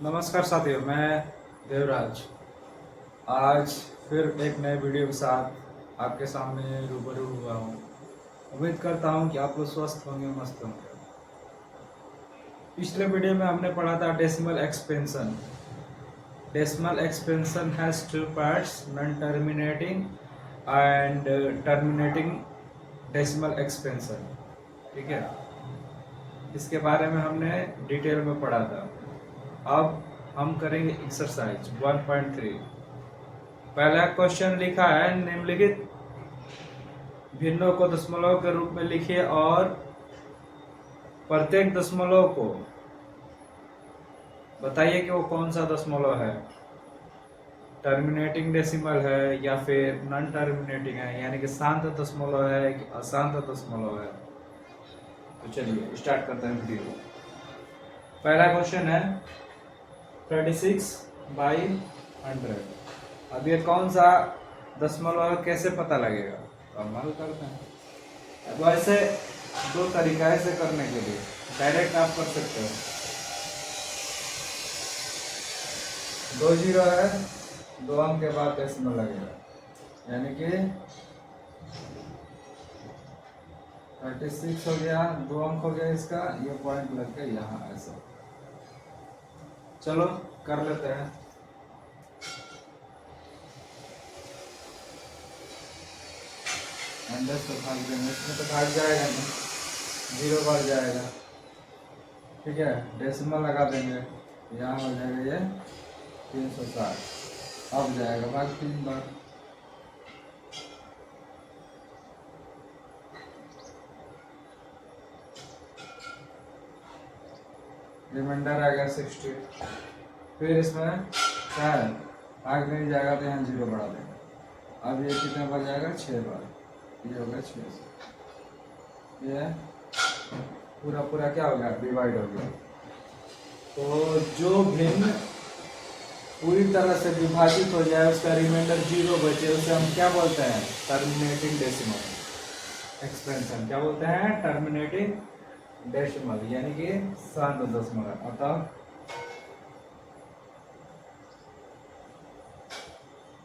नमस्कार साथियों, मैं देवराज आज फिर एक नए वीडियो के साथ आपके सामने रूबरू हुआ हूँ। उम्मीद करता हूँ कि आप लोग स्वस्थ होंगे, मस्त होंगे। पिछले वीडियो में हमने पढ़ा था decimal expansion. Decimal expansion has two parts, non terminating and terminating decimal expansion. ठीक है, इसके बारे में हमने डिटेल में पढ़ा था। अब हम करेंगे एक्सरसाइज 1.3। पहला क्वेश्चन लिखा है, निम्नलिखित भिन्नों को दशमलव के रूप में लिखिए और प्रत्येक दशमलव को बताइए कि वो कौन सा दशमलव है, टर्मिनेटिंग डेसिमल है या फिर नॉन टर्मिनेटिंग है, यानी कि शांत दशमलव है कि अशांत दशमलव है। तो चलिए स्टार्ट करते हैं वीडियो। पहला क्वेश्चन है 36/100। अब ये कौन सा दशमलव है, कैसे पता लगेगा? तो हम हल करते हैं। तो ऐसे दो तरीका है इसे करने के लिए। डायरेक्ट आप कर सकते हो, 2 जीरो है, 2 अंक के बाद डेसिमल लगेगा, यानी कि 36 हो गया, 2 अंक हो गया इसका, ये पॉइंट लग के यहाँ ऐसा। चलो कर लेते हैं। अंदर से भाग देंगे, इसमें तो भाग जाएगा नहीं, 0 बढ़ जाएगा। ठीक है, डेसिमल लगा देंगे, यहाँ हो जाएगा ये 360। अब जाएगा भाग 3 बार। रिमाइंडर आ गया 60। फिर इसमें क्या है, भाग नहीं जाएगा तो यहाँ 0 बढ़ा देंगे। अब ये कितने बार जाएगा, 6 बार। ये हो गया 6 से, ये पूरा पूरा क्या हो गया, डिवाइड हो गया। तो जो भिन्न पूरी तरह से विभाजित हो जाए, उसका रिमाइंडर 0 बचे, उसे हम क्या बोलते हैं, टर्मिनेटिंग डेसिमल एक्सपेंशन। क्या बोलते हैं, टर्मिनेटिंग डेसिमल, यानी कि शांत दशमलव। अतः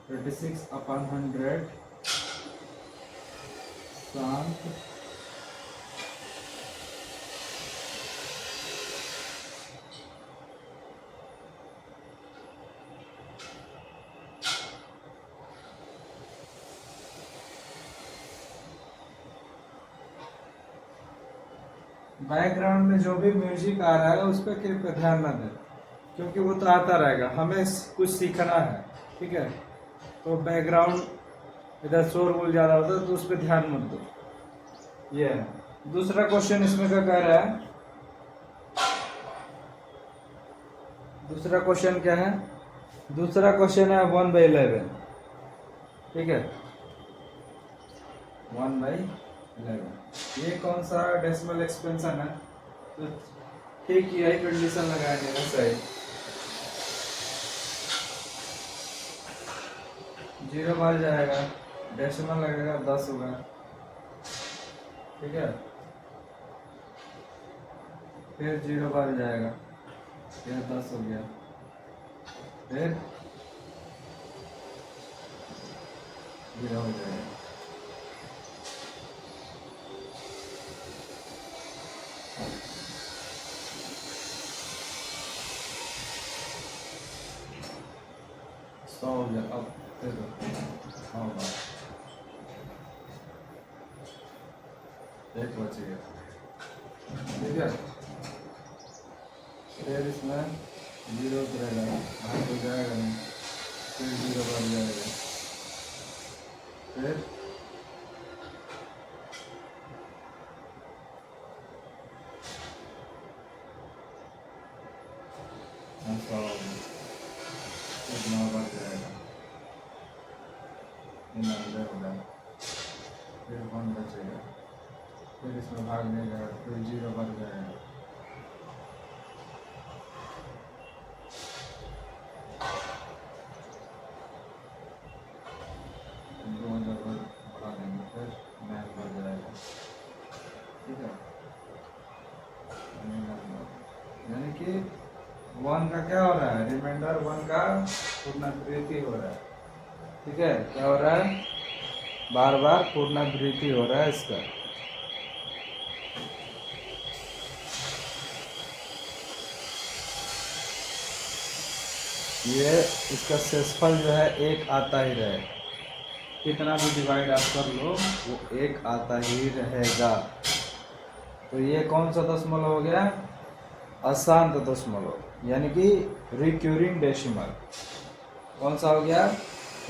36/100 शांत बैकग्राउंड में जो भी म्यूजिक आ रहा है उस पर कृपया ध्यान न दें, क्योंकि वो तो आता रहेगा, हमें कुछ सीखना है। ठीक है, तो बैकग्राउंड इधर शोरगुल ज़्यादा होता है तो उस पर ध्यान मत दो। ये है दूसरा क्वेश्चन। इसमें क्या कह रहा है, दूसरा क्वेश्चन क्या है, दूसरा क्वेश्चन है 1/11। ठीक है, 1/11 ये कौन सा डेसिमल एक्सपेंशन है? तो ठीक यही कंडीशन लगाएंगे ना, सही। 0 बार जाएगा, डेसिमल लगेगा, 10 होगा। ठीक है, फिर 0 बार जाएगा, फिर 10 हो गया, फिर 0 हो जाएगा। सौ हो गया। अब देखो 100 बार, एक बच गया। ठीक है, फिर इसमें 0 रहेगा, भाग हो जाएगा नहीं, फिर 0 बढ़ जाएगा, फिर 100 9 बढ़ जाएगा, 99 होगा, फिर 1 बचेगा, फिर इसमें भाग नहीं जाएगा, फिर 0 बढ़ जाएगा, बढ़ा देंगे, फिर 9 बढ़ जाएगा। ठीक है, यानी कि 1 वन का क्या हो रहा है, रिमाइंडर वन का पुनरावृत्ति हो रहा है। ठीक है, क्या हो रहा है, बार बार पुनरावृत्ति हो रहा है इसका। ये इसका शेषफल जो है एक आता ही रहे, कितना भी डिवाइड आप कर लो वो एक आता ही रहेगा। तो ये कौन सा दशमलव हो गया, अशांत दशमलव, यानी कि रिक्यूरिंग डेसिमल। कौन सा हो गया,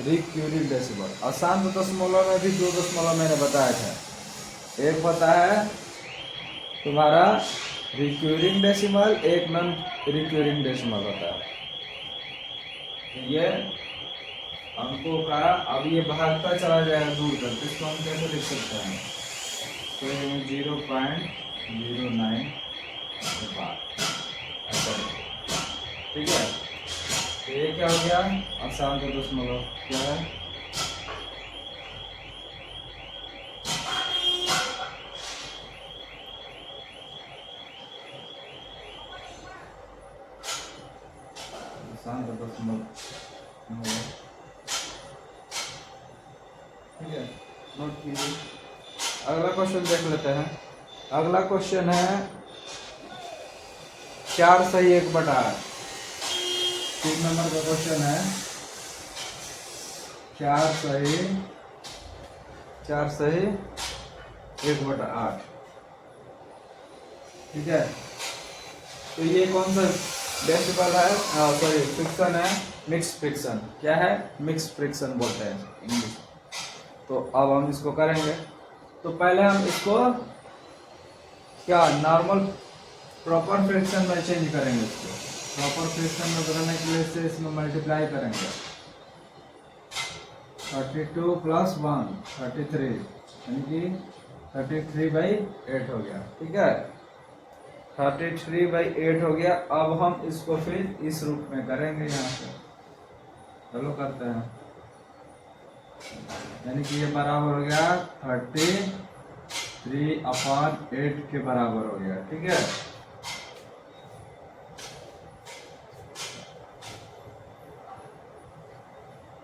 रिक्यूरिंग डेसिमल। अशांत दशमलव में भी दो दशमलव मैंने बताया था, एक होता है तुम्हारा रिक्यूरिंग डेसिमल, एक नॉन रिक्यूरिंग डेसिमल होता है। ये अंकों का, अब ये भागता चला जाएगा दूर तक, इसको हम कैसे लिख सकते हैं, तो 0.09 ठीक है। तो ये क्या हो गया, अशांत दशमलव, क्या है, अशांत दशमलव, ठीक है, नोट कीजिए। अगला क्वेश्चन देख लेते हैं। अगला क्वेश्चन है 4/1/8। 3 नंबर का क्वेश्चन है 4/1/8। ठीक है, तो ये कौन सा डेसिमल है, सॉरी फ्रिक्शन है, मिक्स फ्रिक्शन। क्या है, मिक्स फ्रिक्शन बोलते हैं इंग्लिश। तो अब हम इसको करेंगे, तो पहले हम इसको क्या नॉर्मल प्रॉपर फ्रिक्शन में चेंज करेंगे। इसको प्रॉपर फ्रिक्शन में बनाने के लिए इससे इसमें मल्टीप्लाई करेंगे, 32 + 1 33, यानी कि 33/8 हो गया। ठीक है, 33/8 हो गया। अब हम इसको फिर इस रूप में करेंगे, यहाँ से चलो करते हैं, यानी कि ये बराबर हो गया 33/8 के बराबर हो गया। ठीक है,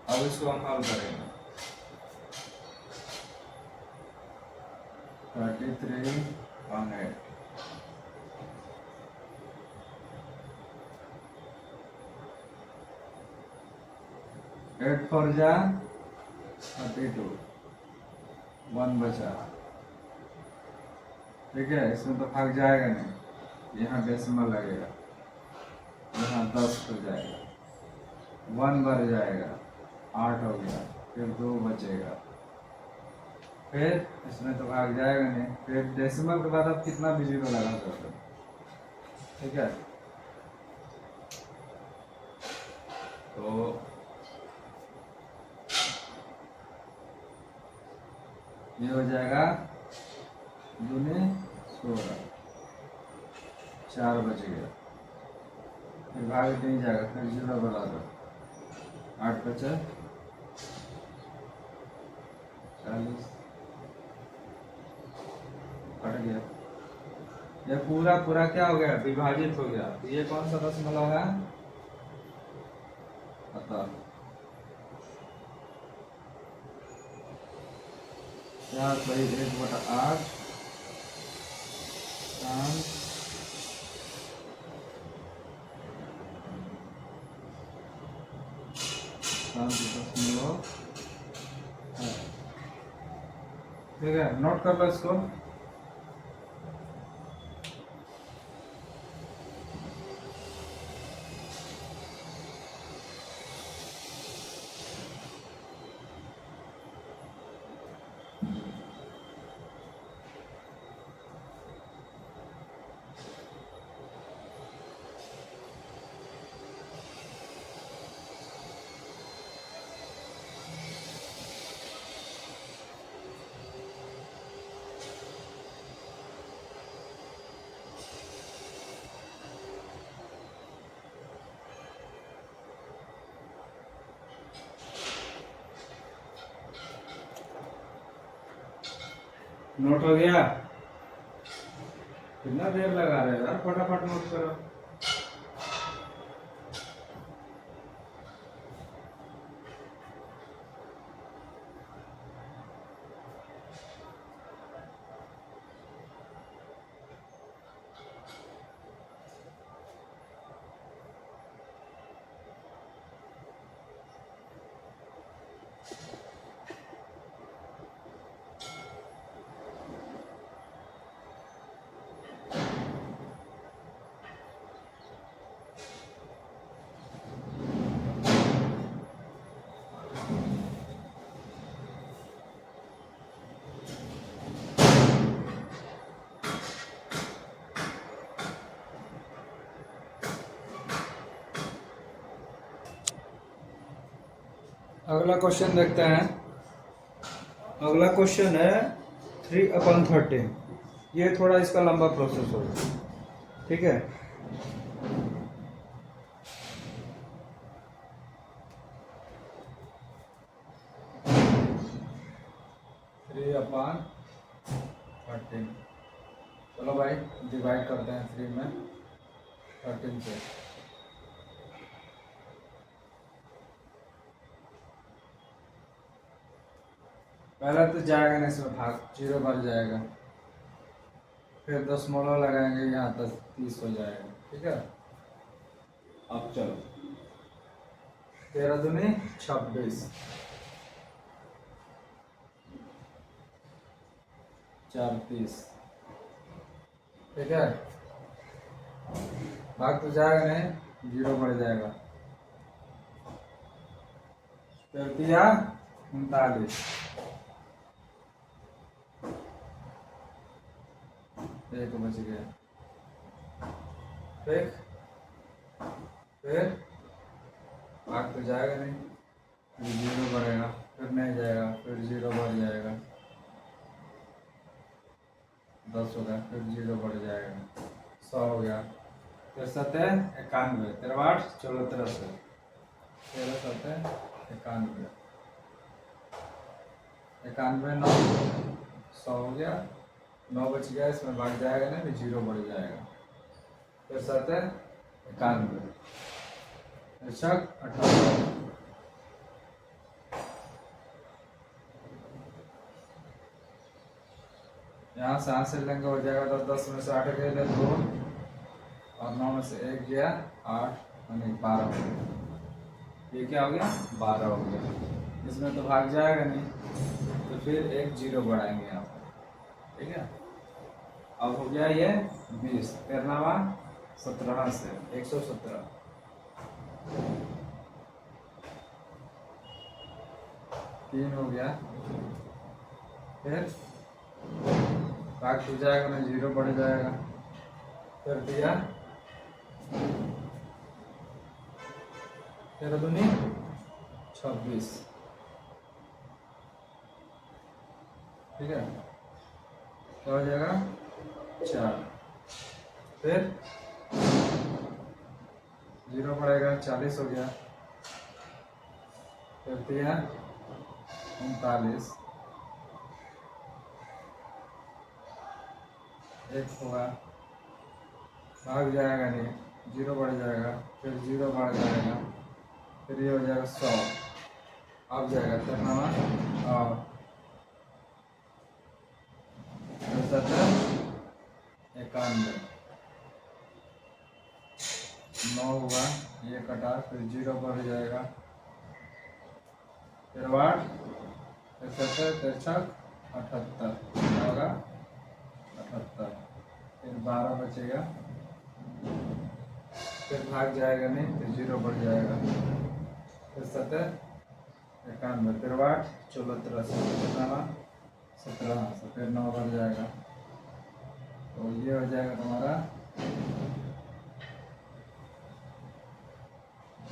अब इसको हम हल करेंगे, 33/8 8 4 जा 32, 1 बचा। ठीक है, इसमें तो भाग जाएगा नहीं, यहाँ डेसिमल लगेगा, यहाँ 10 हो जाएगा, 1 बढ़ जाएगा, 8 हो गया, फिर 2 बचेगा, फिर इसमें तो भाग जाएगा नहीं, फिर डेसिमल के बाद आप कितना भी जीरो लगा सकते हो। ठीक है, तो ये हो जाएगा 2 ने 16, 4 बच गया, फिर भाग नहीं जाएगा, फिर 0 बढ़ा दो, 8 बचा 40, कट गया। ये पूरा पूरा क्या हो गया, विभाजित हो गया। तो ये कौन सा दशमलव है, बता 4/1/8 दशमलव है। ठीक है, नोट कर लो इसको। नोट हो गया, कितना देर लगा रहे हो यार, फटाफट नोट करो। अगला क्वेश्चन देखते हैं। अगला क्वेश्चन है 3/13। ये थोड़ा इसका लंबा प्रोसेस होगा, ठीक है। Three upon 13। चलो भाई डिवाइड करते हैं 3 में 13 से। पहला तो जाएगा ना इसमें भाग, 0 बढ़ जाएगा, फिर दशमलव लगाएंगे यहाँ तक 30 हो जाएगा, ठीक है। अब चलो 13 दूनी 26, 4 30, ठीक है। भाग तो जाएगा नहीं, 0 बढ़ जाएगा, 39, एक बच गया, ठीक। फिर भाग तो जाएगा नहीं, 0 बढ़ेगा, फिर नहीं जाएगा, फिर 0 बढ़ जाएगा, 10 हो गया, फिर 0 बढ़ जाएगा, 100 हो गया, फिर 7 91, 63 14 63, 13 7 91, 91 9, 100 हो गया, 9 बच गया, इसमें भाग जाएगा ना, फिर 0 बढ़ जाएगा, फिर 7 91, 18। यहाँ से हाथ से लेंगे हो जाएगा, तो 10 में से 8 गए 2, और 9 में से 1 गया 8, यानी 12 हो गया। ये क्या हो गया? 12 हो गया। इसमें तो भाग जाएगा नहीं, तो फिर एक 0 बढ़ाएंगे यहाँ पर, ठीक है। अब हो गया ये 20, 13 17 से 117, 3 हो गया, फिर भाग हो जाएगा ना, 0 बढ़ जाएगा, कर दिया, 13 दूनी 26, ठीक है। क्या हो जाएगा? 4, फिर 0 बढ़ेगा, 40 हो गया, फिर दिया 39, 1 होगा, भाग जाएगा नहीं, 0 बढ़ जाएगा, फिर 0 बढ़ जाएगा, फिर ये हो जाएगा 100, अब जाएगा 93 और 91, 9 हुआ, ये कटा, फिर 0 बढ़ जाएगा, फिर 8 फिर 63 78 होगा, 78, फिर 12 बचेगा, फिर भाग जाएगा नहीं, फिर 0 बढ़ जाएगा, फिर 70 91, फिर 8 74 17 फिर 9 बढ़ जाएगा, तो ये हो जाएगा तुम्हारा,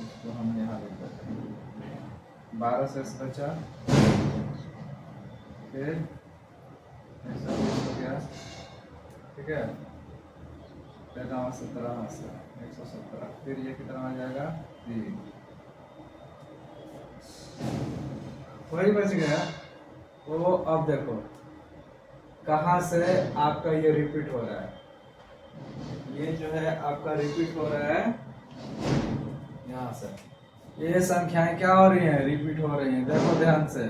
इसको हम यहाँ लिख देते हैं 12 से बचा, फिर ऐसा हो गया, ठीक है। 17 से 117, फिर ये कितना आ जाएगा 3, वही बच गया। तो अब देखो कहाँ से आपका ये रिपीट हो रहा है, ये जो है आपका रिपीट हो रहा है यहाँ से, ये संख्याएं क्या हो रही हैं? रिपीट हो रही हैं, देखो ध्यान से,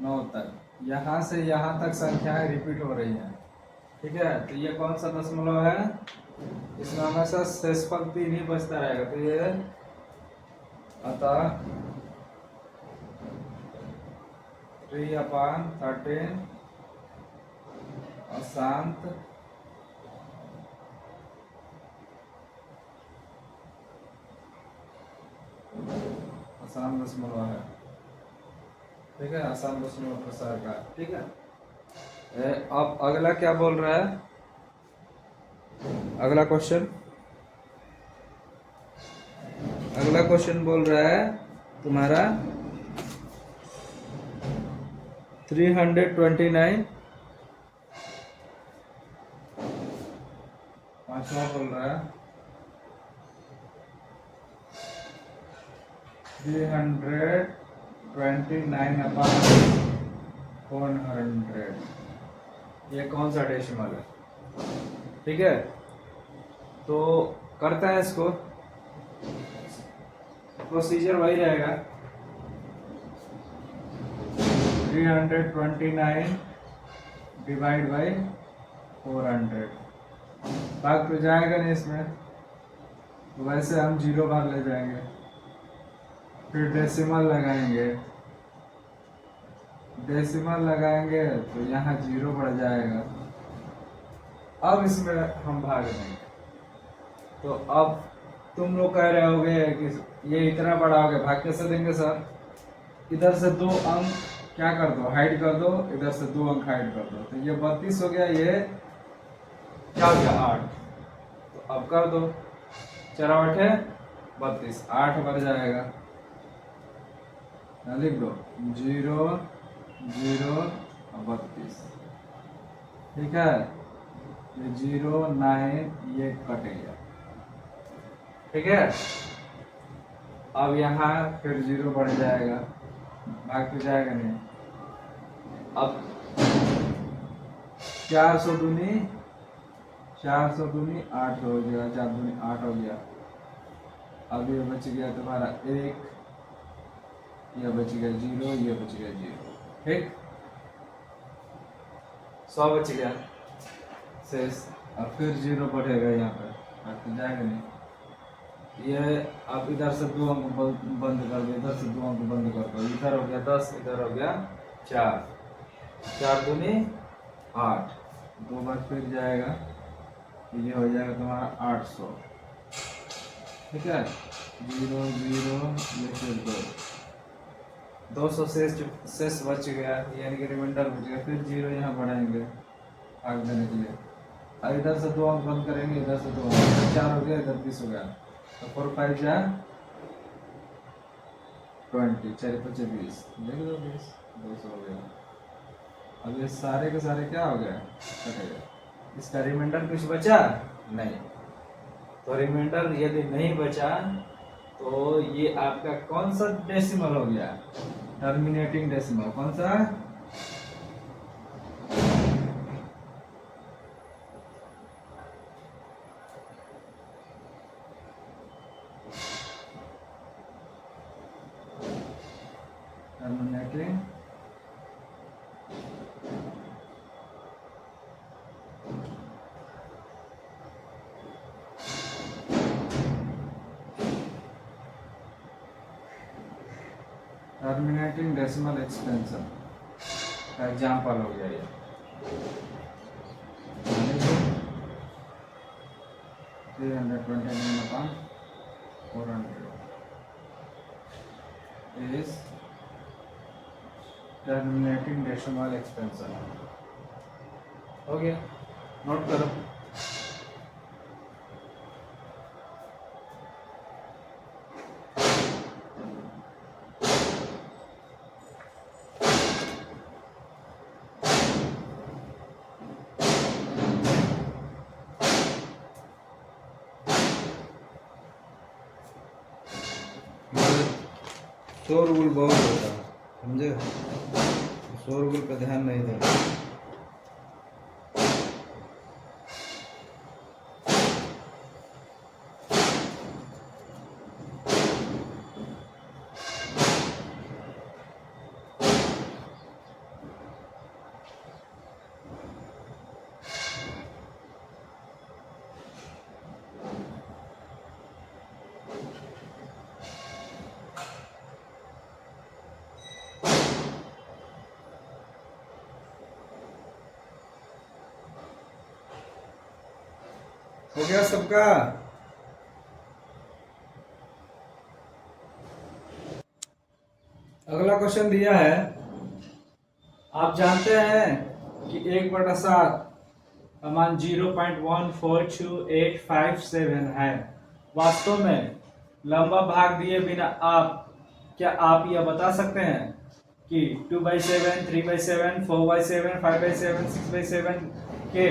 9 तक, यहाँ से यहाँ तक संख्याएं रिपीट हो रही हैं, ठीक है। तो ये कौन सा दशमलव है? इसमें हमेशा शेष पंक्ति नहीं बचता रहेगा, तो ये अतः 3/13 अशांत दशमलव है, ठीक है, आसान दशमलव प्रसार का, ठीक है। अब अगला क्या बोल रहा है? अगला क्वेश्चन अगला क्वेश्चन बोल रहा है तुम्हारा 329, पांचवा बोल रहा है 329/400। ये कौन सा डेसिमल है? ठीक है, तो करते हैं इसको। प्रोसीजर वही रहेगा, 329 डिवाइड बाई 400। भाग तो जाएगा नहीं इसमें, तो वैसे हम 0 बार ले जाएंगे, फिर डेसिमल लगाएंगे। डेसिमल लगाएंगे तो यहाँ 0 बढ़ जाएगा। अब इसमें हम भाग देंगे। तो अब तुम लोग कह रहे होगे कि ये इतना बड़ा हो गया, भाग कैसे देंगे सर? इधर से 2 अंक क्या कर दो, हाइड कर दो, इधर से 2 अंक हाइड कर दो, तो ये 32 हो गया, ये क्या हो गया 8। तो अब कर दो, 4 8 है 32, 8 बढ़ जाएगा। लिख दो 0 0 32। ठीक है, ये 0 9 ये कट गया। ठीक है, अब यहाँ फिर 0 बढ़ जाएगा, भाग तो जाएगा नहीं। अब 400 दूनी 8 हो गया, 4 दूनी 8 हो गया। अब ये बच गया तुम्हारा 1, ये बच गया 0, ये बच गया 0। ठीक, 100 बच गया शेष। अब फिर 0 बढ़ेगा यहाँ पर, भाग तो जाएगा नहीं। ये अब इधर से 2 अंक बंद कर दो, इधर से 2 अंक बंद कर दो। इधर हो गया 10, इधर हो गया 4, 4 दूनी 8, 2 बार फिर जाएगा, ये हो जाएगा तुम्हारा 800। ठीक है, 0 0 ये फिर 200 शेष बच गया, यानी कि रिमाइंडर बच गया। फिर 0 यहाँ बढ़ाएंगे भाग देने के लिए। अब इधर से 2 अंक बंद करेंगे, इधर से 2 अंक, 4 हो गया, इधर 20 हो गया। तो 4 5 जा 20, 4 5 20, देख लो 20, 200 हो गया। अब ये सारे के सारे क्या हो गया, कटेगा। इसका रिमाइंडर कुछ बचा नहीं, तो रिमाइंडर यदि नहीं बचा तो ये आपका कौन सा डेसिमल हो गया? Terminating decimal. कौन सा? टर्मिनेटिंग टर्मिनेटिंग डेसिमल एक्सपेंशन का एग्जाम्पल हो गया ये। 329/400 is टर्मिनेटिंग डेसिमल एक्सपेंशन। हो गया, नोट करो। शोरगुल बहुत होता है, समझे? शोरगुल पे ध्यान नहीं देना। हो गया सबका? अगला क्वेश्चन दिया है, आप जानते हैं कि 1/7 का मान 0.142857 है। वास्तव में लंबा भाग दिए बिना क्या आप यह बता सकते हैं कि 2/7, 3/7, 4/7, 5/7, 6/7 के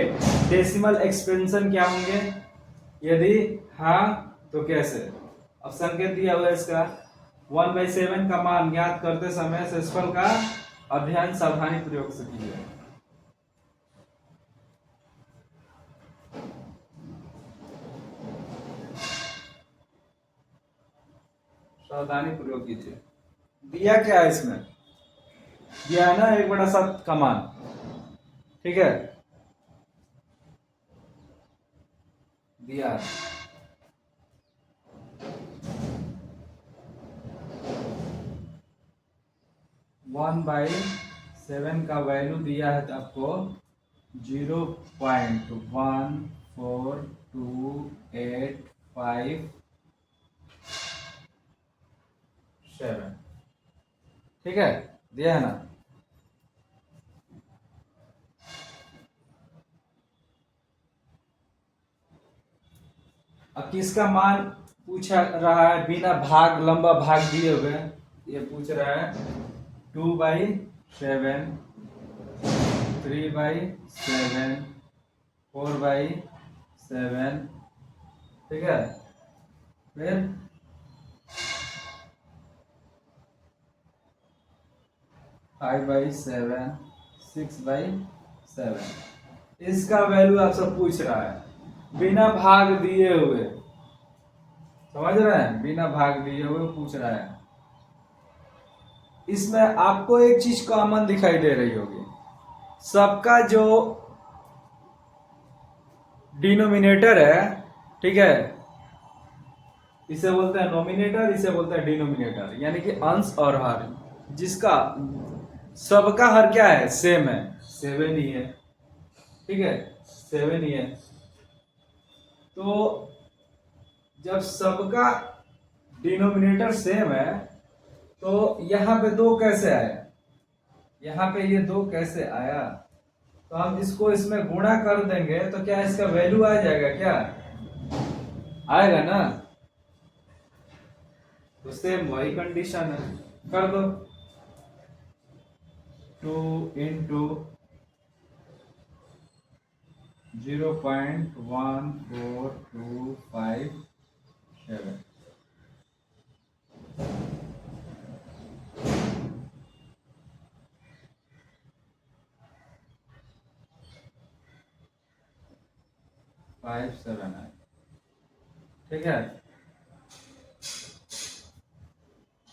डेसिमल एक्सपेंशन क्या होंगे? यदि हाँ तो कैसे? अब संकेत दिया हुआ है इसका। 1/7 का मान ज्ञात करते समय शेषफल का अध्ययन सावधानी प्रयोग से कीजिए। सावधानी प्रयोग कीजिए। दिया क्या है इसमें? दिया है ना एक बड़ा सा कमान, ठीक है, दिया है 1/7 का वैल्यू दिया है आपको 0.14285 ठीक है, दिया है ना। अब किसका मान पूछा रहा है बिना भाग लंबा भाग दिए हुए? ये पूछ रहा है 2/7, 3/7, 4/7, ठीक है, फिर 5/7, 6/7। इसका वैल्यू आपसे पूछ रहा है बिना भाग दिए हुए, समझ रहे हैं? बिना भाग दिए हुए पूछ रहा है। इसमें आपको एक चीज कॉमन दिखाई दे रही होगी, सबका जो डिनोमिनेटर है, ठीक है, इसे बोलते हैं नोमिनेटर, इसे बोलते हैं डिनोमिनेटर, यानी कि अंश और हर, जिसका सबका हर क्या है? सेम है, 7 ही है, ठीक है, 7 ही है। तो जब सबका डिनोमिनेटर सेम है तो यहाँ पे दो कैसे आया? यहाँ पे ये दो कैसे आया? तो हम इसको इसमें गुणा कर देंगे तो क्या इसका वैल्यू आ जाएगा? क्या आएगा ना? तो सेम वही कंडीशन है, कर दो 2 × 0.14257 57 है, ठीक है।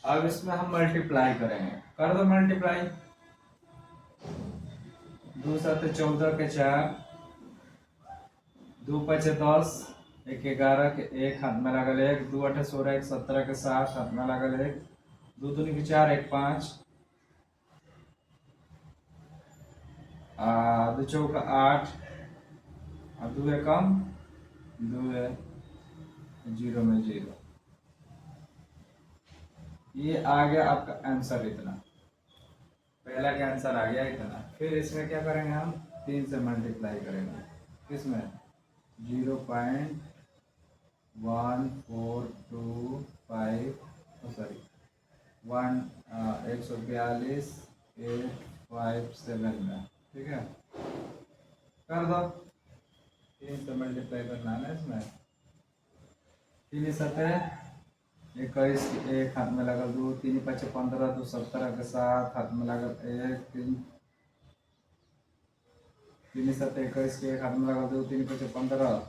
अब इसमें हम मल्टीप्लाई करेंगे, कर दो मल्टीप्लाई। 2 7 14 के 4, 2 5 10, 1 11 के 1 हाथ में लगल 1, 2 8 16 1 17 के 7 हाथ में लगल 1, 2 दूनी के 4 1 5, 2 चौका 8, और 2 एकम 2 है, 0 में 0। ये आ गया आपका आंसर इतना, पहला का आंसर आ गया इतना। फिर इसमें क्या करेंगे हम? 3 से मल्टीप्लाई करेंगे, किसमें? 0.1425 सॉरी 142,857 में, ठीक है, कर दो। 3 से मल्टीप्लाई करना है ना इसमें। 3 7 21 1 हाथ में लगल 2, 3 5 15, 2 17 के 7 हाथ में लगल 1, 3 7 21 के 1 हाथ में लगल 2, 3 5 15,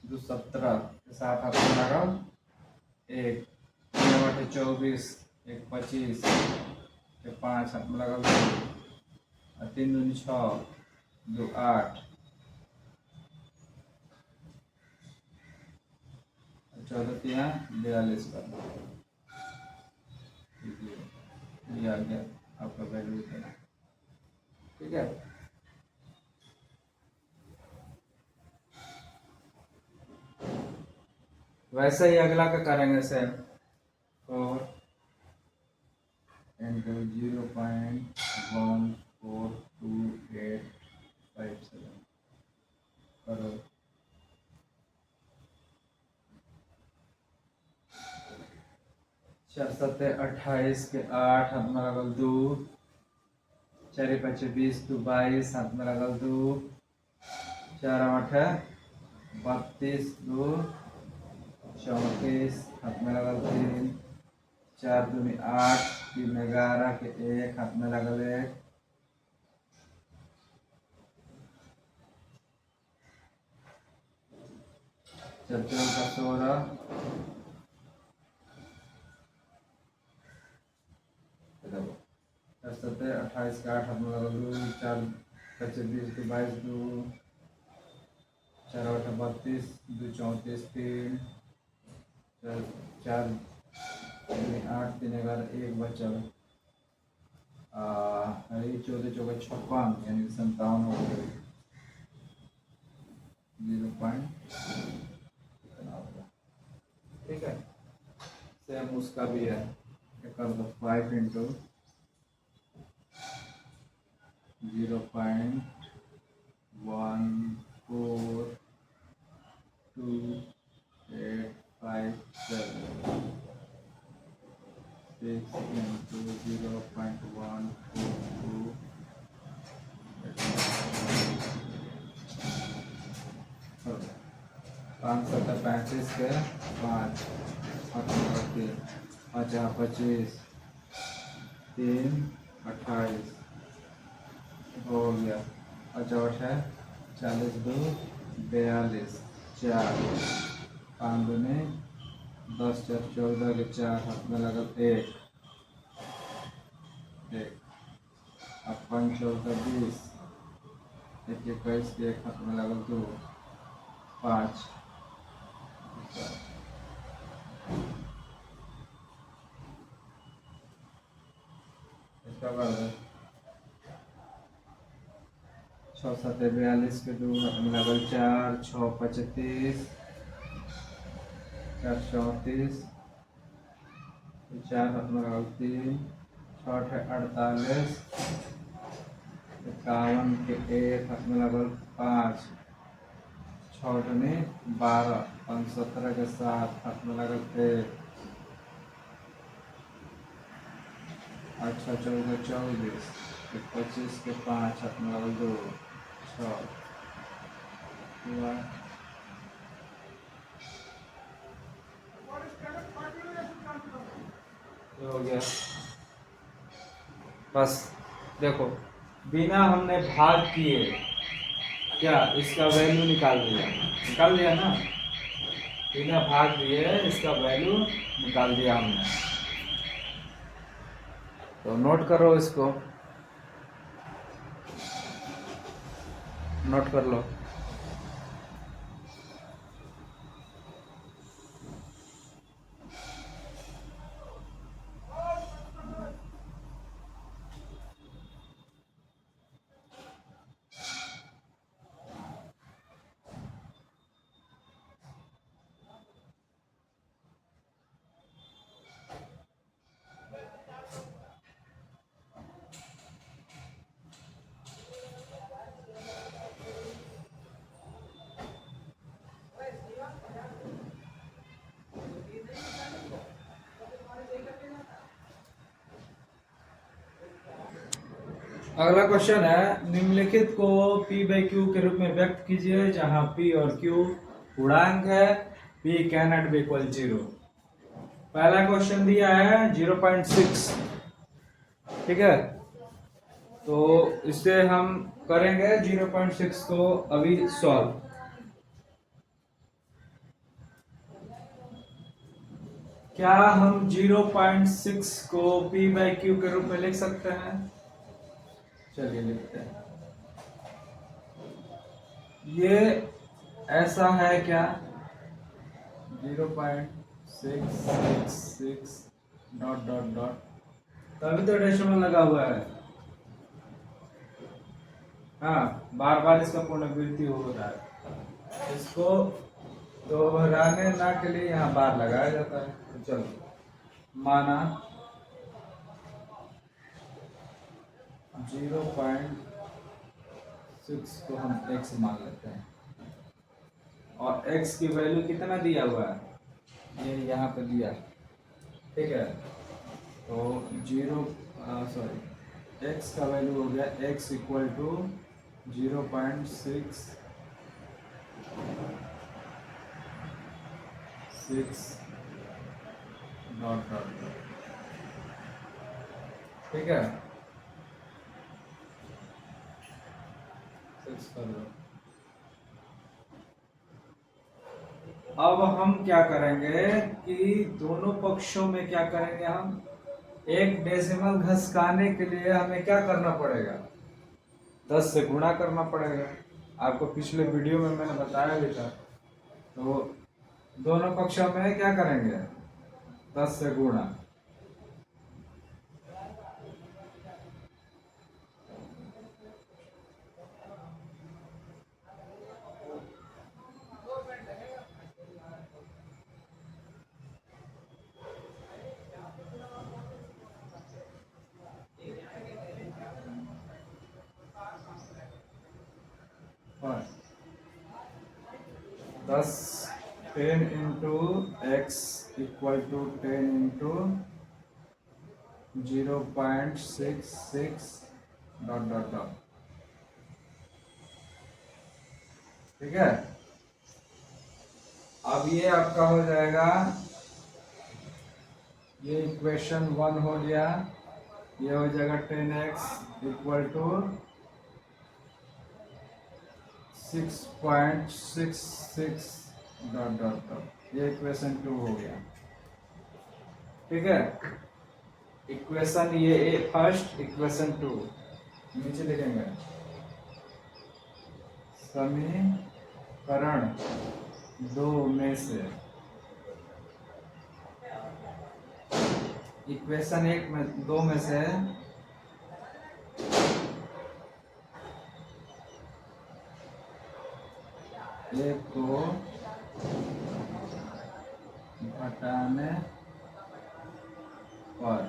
2 17 के 7 हाथ में लगल 1, 3 8 24, 1 25 के 5 हाथ में लगल 2, 3 दूनी 6, 2 8, 14 3 42 कर दो। ये आ गया आपका वैल्यू इतना, ठीक है। वैसे ही अगला का करेंगे सेम, 4 × 0.142,857 करो। 4 7 28 के 8 हाथ में लगल 2, 4 5 20 2 22 हाथ में लगल 2, 4 8 32 2 34 हाथ में लगल 3, 4 2 8 3 11 के 1 हाथ में लगल 1, 4 4 का 16, 4 7 28 के 8 हाथ में लगल 2, 4 5 20 2 22 2, 4 8 32 2 34 3, 4 8 3 11 1 बचल 14 14 56 यानी 57 हो गए 0 पॉइंट ठीक है। सेम उसका भी है, कर दो 5 इंटू 0.1427 6 into 0.142 535 के 5 5 25 3 28 हो गया 58 है 40 2 42 4 5 दूनी 10 4 14 के 4 हाथ में लगल 1 अब 5 14 20 1 21 के 1 हाथ में लगल 2 5 इसका कर दो 6 7 42 के 2 हाथ में लगल 4 6 35 4 34 4 हाथ में लगल 3 6 48 51 के 1 हाथ में लगल 5 6 दूनी 12 5 17 के 7 हाथ में लगल 1 8 6 14 24 25 के 5 हाथ में लगल 2 6 हो गया। बस देखो बिना हमने भाग किए क्या इसका वैल्यू निकाल दिया ना, बिना भाग दिए इसका वैल्यू निकाल दिया हमने। तो नोट करो, इसको नोट कर लो। अगला क्वेश्चन है, निम्नलिखित को P बाई Q के रूप में व्यक्त कीजिए जहां P और Q पूर्णांक है, P कैनॉट बी इक्वल 0। पहला क्वेश्चन दिया है 0.6, ठीक है। तो इससे हम करेंगे 0.6 को अभी सॉल्व। क्या हम 0.6 को P बाई Q के रूप में लिख सकते हैं? चलिए लिखते हैं। ये ऐसा है क्या, 0.666 डॉट डॉट डॉट, तभी तो डेसिमल लगा हुआ है। हाँ, बार बार इसका पुनरावृत्ति हो रहा है, इसको दोहराने ना के लिए यहाँ बार लगाया जाता है। तो चलो माना 0.6 को हम x मान लेते हैं और x की वैल्यू कितना दिया हुआ है, ये यहाँ पे दिया ठीक है। तो 0 सॉरी x का वैल्यू हो गया x equal to 0.6 dot dot dot, ठीक है। 6 कर दो। अब हम क्या करेंगे कि दोनों पक्षों में क्या करेंगे, हम एक डेसिमल घसकाने के लिए हमें क्या करना पड़ेगा, 10 से गुणा करना पड़ेगा। आपको पिछले वीडियो में मैंने बताया भी था। तो दोनों पक्षों में क्या करेंगे, 10 से गुणा। और 10 into x equal to 10 into 0.66 dot dot dot, ठीक है। अब ये आपका हो जाएगा, ये इक्वेशन 1 हो गया। ये हो जाएगा 10x equal to 6.66 dot dot dot, ये इक्वेशन 2 हो गया, ठीक है। इक्वेशन ये फर्स्ट, इक्वेशन 2 नीचे लिखेंगे। समीकरण 2 में से इक्वेशन 1 में 2 में से एक को घटाने पर,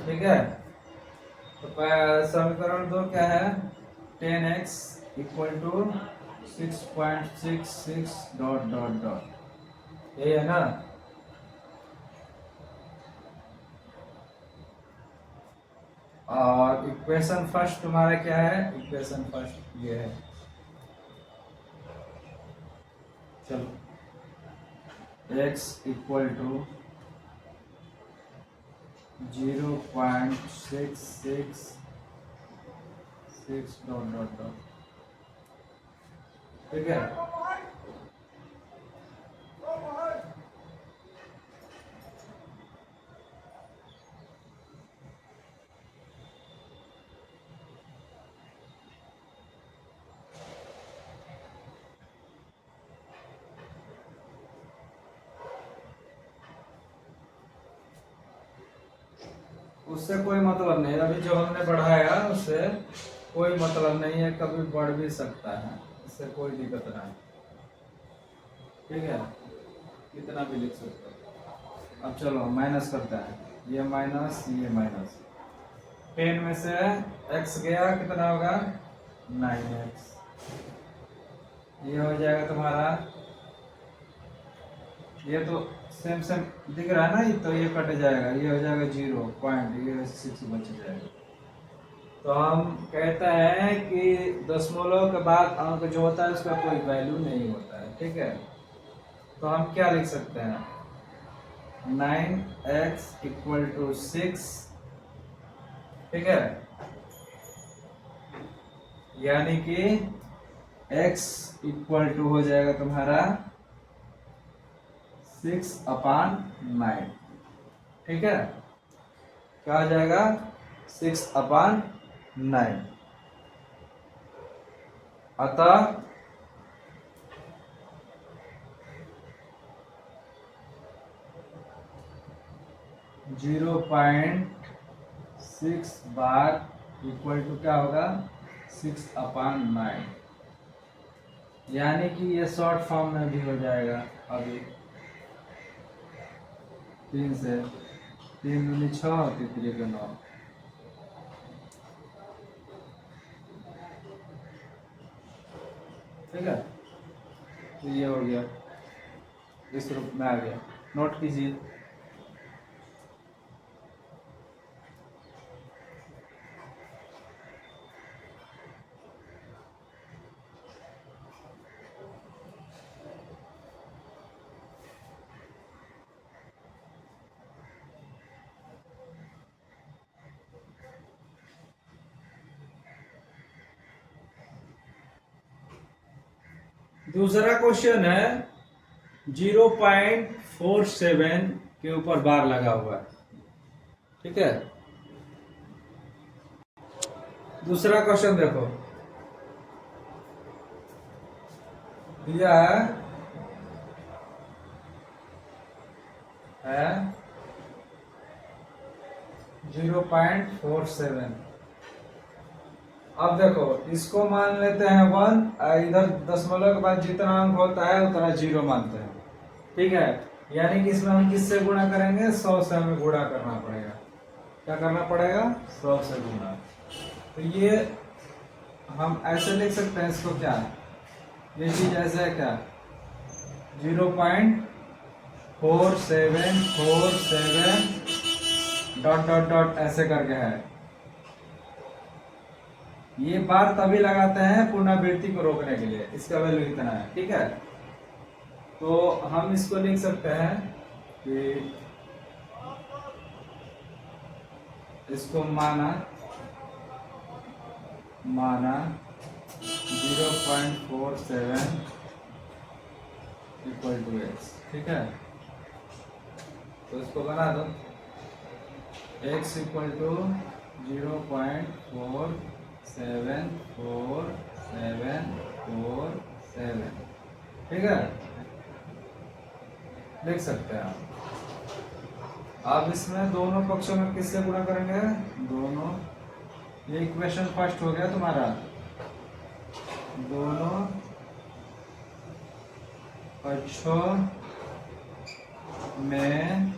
ठीक है। तो समीकरण 2 क्या है, 10x equal to 6.66 dot dot dot, ये है ना। और इक्वेशन फर्स्ट तुम्हारा क्या है, इक्वेशन फर्स्ट ये है। चलो x equal to 0.666 dot dot dot, ठीक है। उससे कोई मतलब नहीं, अभी जो हमने बढ़ाया उससे कोई मतलब नहीं है, कभी बढ़ भी सकता है, इससे कोई दिक्कत नहीं, ठीक है। कितना भी लिख सकते हो। अब चलो माइनस करते हैं, ये माइनस ये माइनस, 10 में से x गया, कितना होगा 9x, ये हो जाएगा तुम्हारा, ये तो सेम सेम दिख रहा है ना, तो ये कट जाएगा, ये हो जाएगा 0 पॉइंट, ये 6 बच जाएगा। तो हम कहते हैं कि दशमलव के बाद अंक जो होता है उसका कोई वैल्यू नहीं होता है, ठीक है। तो हम क्या लिख सकते हैं, 9x इक्वल टू 6, ठीक है। यानी कि x इक्वल टू हो जाएगा तुम्हारा 6/9, ठीक है। क्या हो जाएगा 6/9, अतः 0.6 बार इक्वल टू क्या होगा 6/9, यानी कि ये शॉर्ट फॉर्म में भी हो जाएगा। अभी 3 से 3 दूनी 6 होती, 3 के 9, ठीक है। तो ये हो गया, इस रूप में आ गया, नोट कीजिए। दूसरा क्वेश्चन है 0.47 के ऊपर बार लगा हुआ है, ठीक है। दूसरा क्वेश्चन देखो, दिया है 0.47। अब देखो इसको मान लेते हैं 1, इधर दशमलव के बाद जितना अंक होता है उतना 0 मानते हैं, ठीक है। यानी कि इसमें हम किससे गुणा करेंगे, 100 से हमें गुणा करना पड़ेगा। क्या करना पड़ेगा, 100 से गुणा। तो ये हम ऐसे लिख सकते हैं इसको, क्या ये चीज ऐसे है क्या, 0.4747 डॉट डॉट डॉट ऐसे करके है। ये बार तभी लगाते हैं पुनरावृत्ति को रोकने के लिए, इसका वैल्यू इतना है, ठीक है। तो हम इसको लिख सकते हैं कि इसको माना 0.47 इक्वल टू x, ठीक है। तो इसको बना दो, x इक्वल टू 0.474747, ठीक है, लिख सकते हैं आप। अब इसमें दोनों पक्षों में किससे गुणा करेंगे, दोनों, ये इक्वेशन फर्स्ट हो गया तुम्हारा, दोनों पक्षों में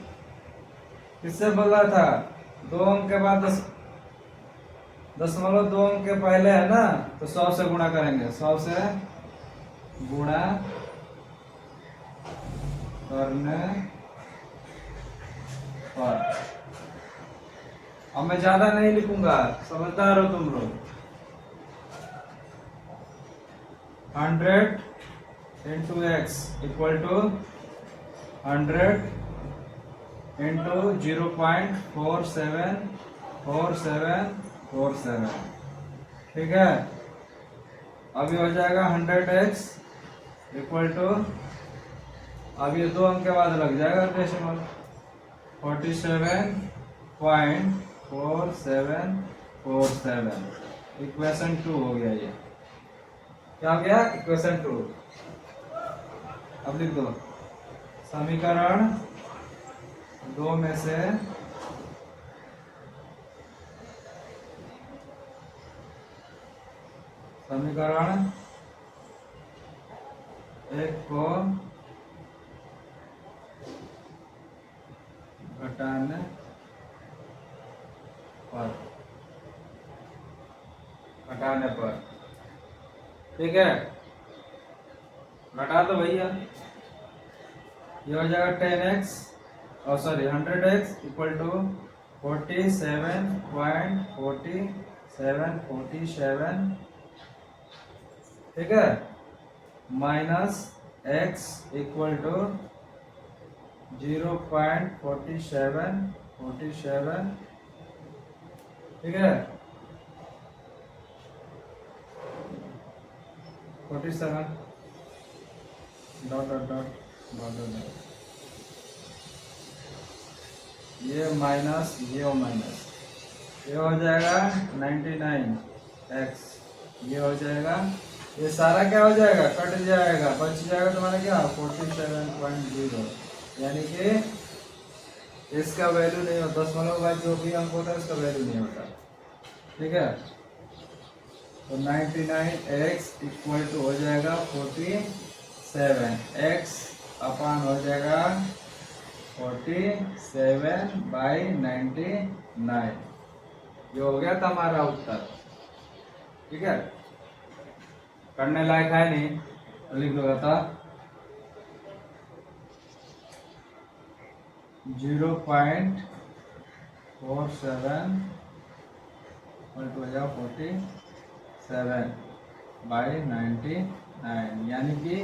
किससे बोल रहा था, 2 अंक के बाद 10.2 अंक के पहले है ना, तो 100 से गुणा करेंगे, 100 से गुणा करने पर। अब मैं ज्यादा नहीं लिखूंगा, समझदार हो तुम लोग। 100 into x equal to 100 into 0.474747, ठीक है। अभी हो जाएगा 100x इक्वल टू, अब ये 2 अंक के बाद लग जाएगा डेसिमल, 47.4747, इक्वेशन 2 हो गया। ये क्या हो गया, इक्वेशन 2। अब लिख दो, समीकरण 2 में से समीकरण 1 को घटाने पर, ठीक है। घटा दो भैया, ये हो जाएगा 10x और सॉरी 100x इक्वल टू 47.4747, ठीक है, माइनस x इक्वल टू 0.4747, ठीक है, 47 dot dot dot dot dot, ये माइनस ये और माइनस, ये हो जाएगा 99x, ये हो जाएगा, ये सारा क्या हो जाएगा, कट जाएगा, बच जाएगा तुम्हारा क्या 47.0, यानी कि इसका वैल्यू नहीं होता, दशमलव के बाद जो भी अंक होता है इसका वैल्यू नहीं होता, ठीक है। तो 99x इक्वल टू हो जाएगा 47x अपान हो जाएगा 47/99, ये हो गया था हमारा उत्तर, ठीक है। करने लायक है नहीं तो लिख दो था 0.47 47/99, यानी कि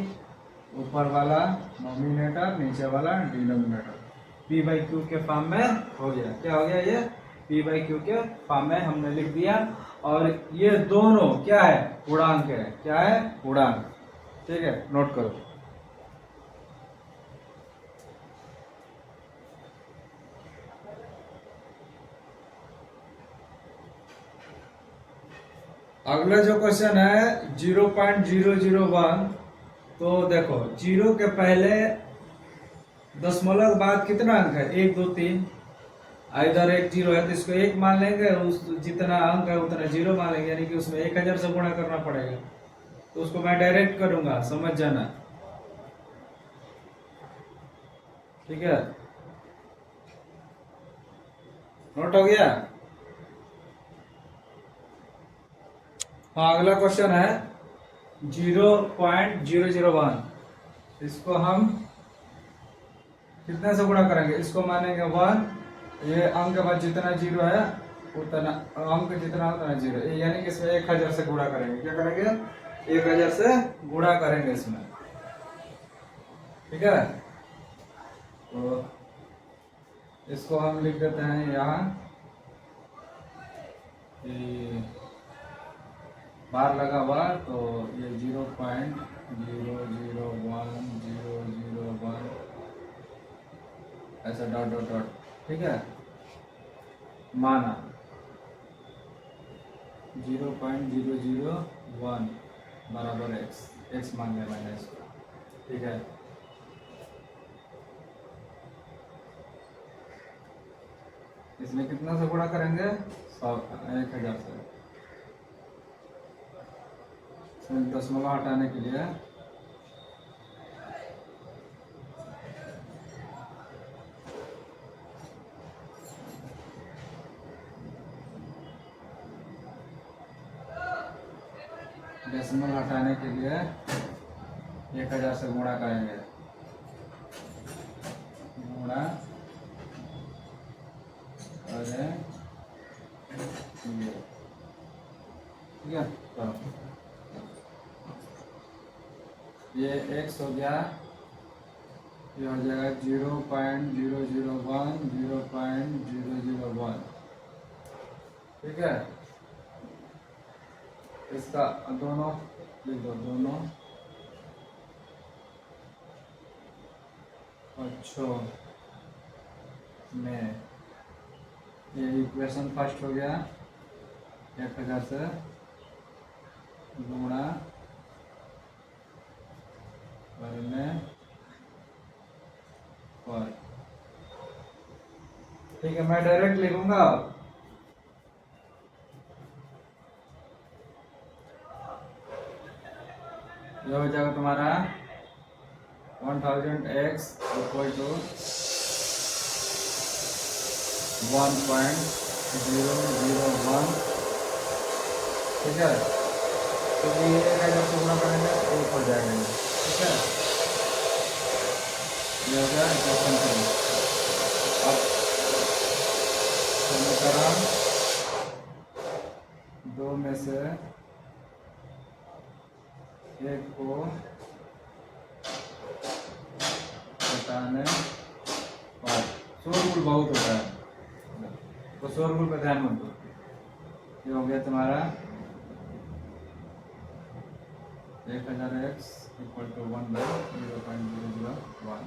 ऊपर वाला नोमिनेटर नीचे वाला डिनोमिनेटर p/q के फॉर्म में हो गया। क्या हो गया, ये p/q के फॉर्म में हमने लिख दिया। और ये दोनों क्या है, पूर्णांक है, क्या है, पूर्णांक। ठीक है, नोट करो। अगला जो क्वेश्चन है 0.001, तो देखो जीरो के पहले दशमलव के बाद कितना अंक है, 1 2 3, इधर एक जीरो है तो इसको 1 मान लेंगे, उस जितना अंक है उतना जीरो मान लेंगे, यानी कि उसमें 1000 से गुणा करना पड़ेगा। तो उसको मैं डायरेक्ट करूंगा, समझ जाना, ठीक है, नोट हो गया। हाँ, अगला क्वेश्चन है 0.001, इसको हम कितने से गुणा करेंगे, इसको मानेंगे 1, ये अंक के बाद जितना जीरो है उतना अंक जितना उतना जीरो, यानी कि इसमें 1000 से गुणा करेंगे। क्या करेंगे, 1000 से गुणा करेंगे इसमें, ठीक है। तो इसको हम लिख देते हैं यहाँ, बार लगा हुआ, तो ये 0.001 ऐसा डॉट डॉट डॉट, ठीक है, माना 0.001 बराबर x मान लिया मैंने इसको, ठीक है। इसमें कितना से गुणा करेंगे, 1000 से। दशमलव हटाने के लिए दशमलव हटाने के लिए 1000 से गुणा करेंगे, गुणा करें, ठीक है। तो ये x हो गया, ये हो जाएगा 0.001, ठीक है। इसका दोनों लिख दो, दोनों पक्षों में, ये इक्वेशन फर्स्ट हो गया, 1000 से गुणा करने पर, ठीक है। मैं डायरेक्ट लिखूंगा, यह हो जाएगा तुम्हारा 1000x इक्वल टू 1.001, ठीक है। तो ये 1000 से गुणा करेंगे तो 1 हो जाएगा, ठीक है। ये हो गया इक्वेशन 3। अब समीकरण 2 में से एक को घटाने पर, शोरगुल बहुत होता है तो शोरगुल पर ध्यान मत दो। ये हो गया तुम्हारा 1000x equal to 1/0.001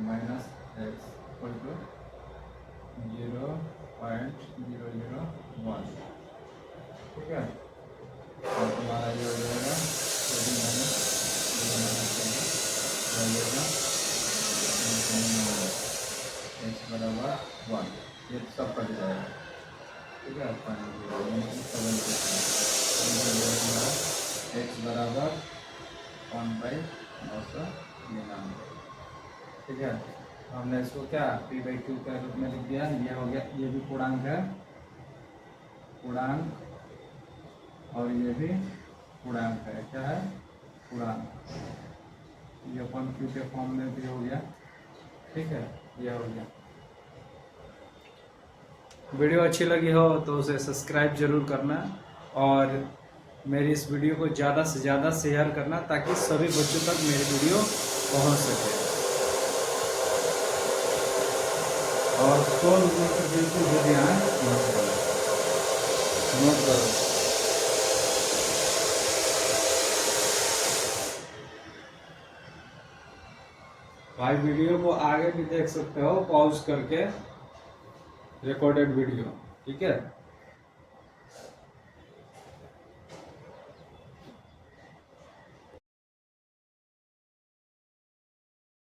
minus x equal to 0.001, ठीक है। और तुम्हारा ये हो जाएगा x बराबर 1, ये सब कट जाएगा, ठीक है। x बराबर 1/999, ठीक है। हमने इसको क्या p/q के रूप में लिख दिया, ये हो गया, ये भी पूर्णांक है, पूर्णांक, और ये भी पूर्णांक है, क्या है, पूर्णांक। ये अपन q के फॉर्म में भी हो गया, ठीक है, ये हो गया। वीडियो अच्छी लगी हो तो उसे सब्सक्राइब जरूर करना, और मेरी इस वीडियो को ज़्यादा से ज़्यादा शेयर करना ताकि सभी बच्चों तक मेरी वीडियो पहुंच सके। और बिल्कुल भी ध्यान नोट करो। भाई वीडियो को आगे भी देख सकते हो पॉज करके, रिकॉर्डेड वीडियो, ठीक है।